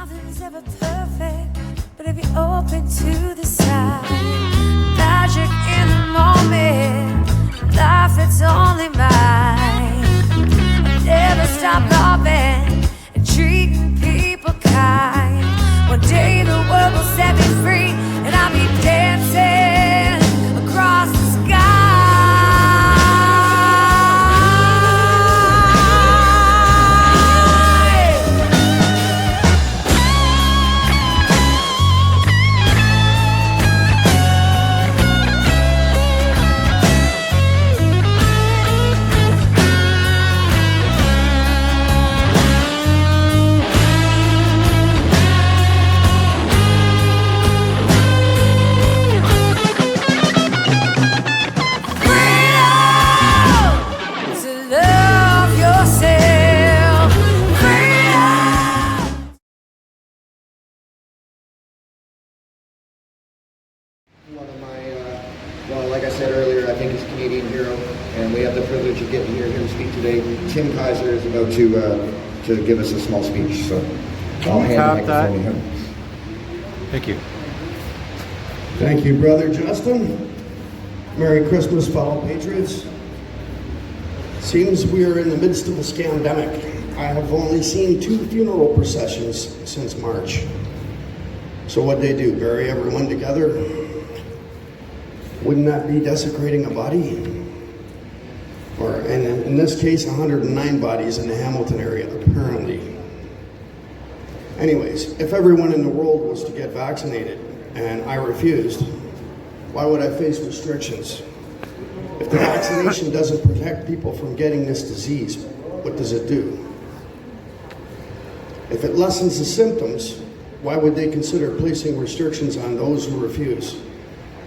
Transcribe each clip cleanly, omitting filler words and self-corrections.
Nothing's ever perfect, but if you're open to the side, magic in the moment, life that's only mine. I'll never stop loving and treating people kind. One day the world will set me free, and I'll be dancing across the sky. One of my, well, like I said earlier, I think he's a Canadian hero, and we have the privilege of getting to hear him speak today. Tim Keizer is about to give us a small speech, so I'll hand the microphone to him. Thank you. Thank you, Brother Justin. Merry Christmas, fellow patriots. Seems we are in the midst of a scandemic. I have only seen 2 funeral processions since March. So what'd they do, bury everyone together? Wouldn't that be desecrating a body? Or, and in this case, 109 bodies in the Hamilton area, apparently. Anyways, if everyone in the world was to get vaccinated and I refused, why would I face restrictions? If the vaccination doesn't protect people from getting this disease, what does it do? If it lessens the symptoms, why would they consider placing restrictions on those who refuse?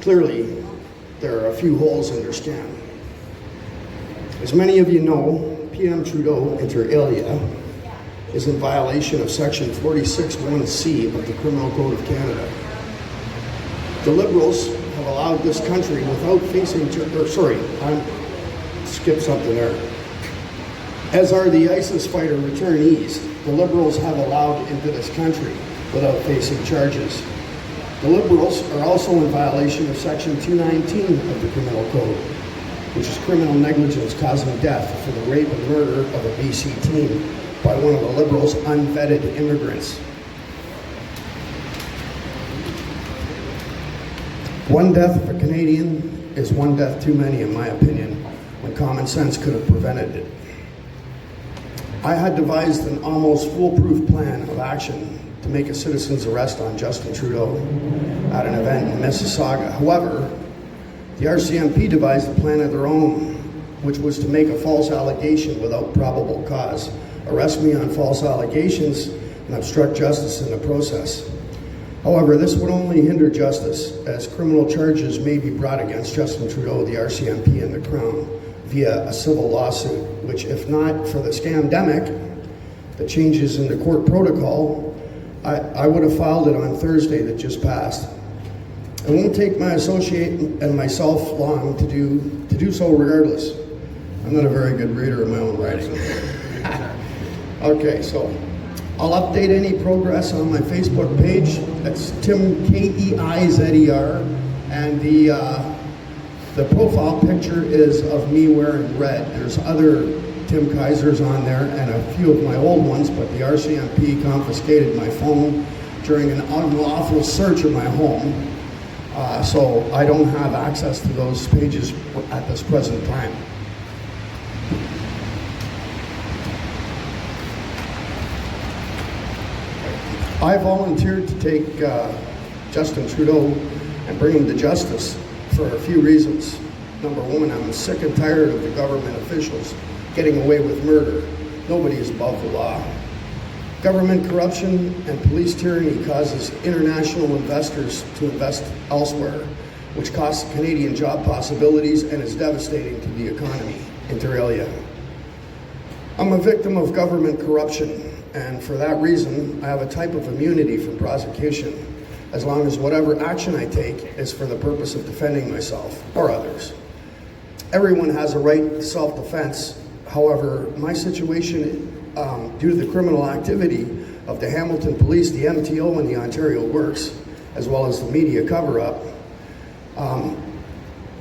Clearly, there are a few holes in their scam. As many of you know, PM Trudeau, inter alia, is in violation of Section 46(1)(c) of the Criminal Code of Canada. The Liberals have allowed this country without facing, skip something there. As are the ISIS fighter returnees, the Liberals have allowed into this country without facing charges. The Liberals are also in violation of Section 219 of the Criminal Code, which is criminal negligence causing death for the rape and murder of a BC teen by one of the Liberals' unvetted immigrants. One death of a Canadian is one death too many, in my opinion, when common sense could have prevented it. I had devised an almost foolproof plan of action to make a citizen's arrest on Justin Trudeau at an event in Mississauga. However, the RCMP devised a plan of their own, which was to make a false allegation without probable cause, arrest me on false allegations, and obstruct justice in the process. However, this would only hinder justice, as criminal charges may be brought against Justin Trudeau, the RCMP, and the Crown via a civil lawsuit, which, if not for the scamdemic, the changes in the court protocol, I would have filed it on Thursday that just passed. It won't take my associate and myself long to do so regardless. I'm not a very good reader of my own writing. Okay, so I'll update any progress on my Facebook page. That's Tim Keizer, and the profile picture is of me wearing red. There's other Tim Keizers on there and a few of my old ones, but the RCMP confiscated my phone during an unlawful search of my home. So I don't have access to those pages at this present time. I volunteered to take Justin Trudeau and bring him to justice for a few reasons. Number one, I'm sick and tired of the government officials getting away with murder. Nobody is above the law. Government corruption and police tyranny causes international investors to invest elsewhere, which costs Canadian job possibilities and is devastating to the economy, inter alia. I'm a victim of government corruption, and for that reason, I have a type of immunity from prosecution, as long as whatever action I take is for the purpose of defending myself or others. Everyone has a right to self-defense. However, my situation, due to the criminal activity, of the Hamilton Police, the MTO, and the Ontario Works, as well as the media cover-up,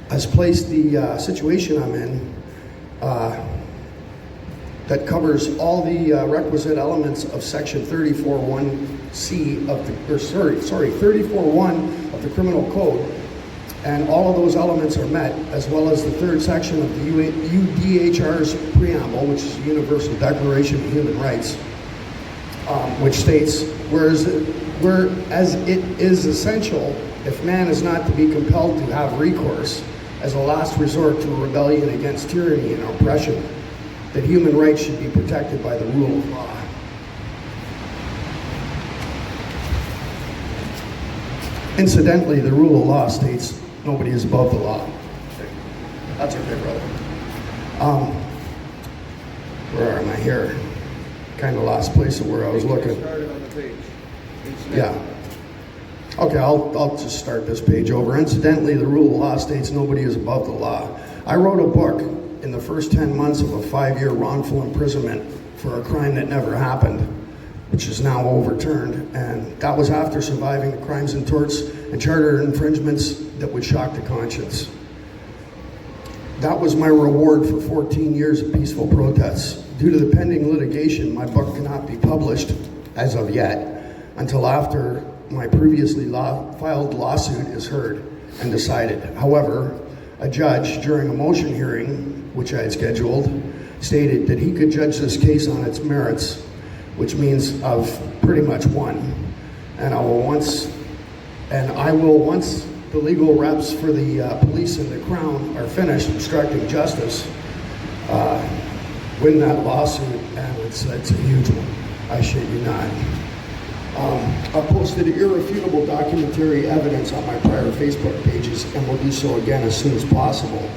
has placed the situation I'm in that covers all the requisite elements of Section 34(1)(c) of the, 34(1) of the Criminal Code, and all of those elements are met, as well as the third section of the UDHR's preamble, which is the Universal Declaration of Human Rights, which states, whereas it is essential, if man is not to be compelled to have recourse as a last resort to a rebellion against tyranny and oppression, that human rights should be protected by the rule of law. Incidentally, the rule of law states nobody is above the law. That's okay, brother. Where am I here? Kind of lost place of where I was looking. Started on the page. Yeah. Okay, I'll just start this page over. Incidentally, the rule of law states nobody is above the law. I wrote a book in the first 10 months of a 5-year wrongful imprisonment for a crime that never happened, which is now overturned, and that was after surviving the crimes and torts and charter infringements that would shock the conscience. That was my reward for 14 years of peaceful protests. Due to the pending litigation, my book cannot be published, as of yet, until after my previously filed lawsuit is heard and decided. However, a judge, during a motion hearing, which I had scheduled, stated that he could judge this case on its merits, which means I've pretty much won. And I will once the legal reps for the police and the Crown are finished obstructing justice, win that lawsuit, and it's a huge one. I shit you not. I posted irrefutable documentary evidence on my prior Facebook pages, and will do so again as soon as possible.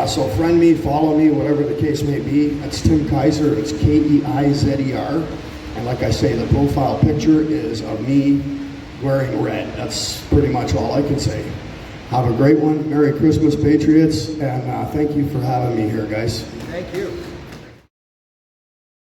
So friend me, follow me, whatever the case may be. That's Tim Keizer. It's Keizer. And like I say, the profile picture is of me wearing red. That's pretty much all I can say. Have a great one. Merry Christmas, Patriots, and thank you for having me here, guys. Thank you.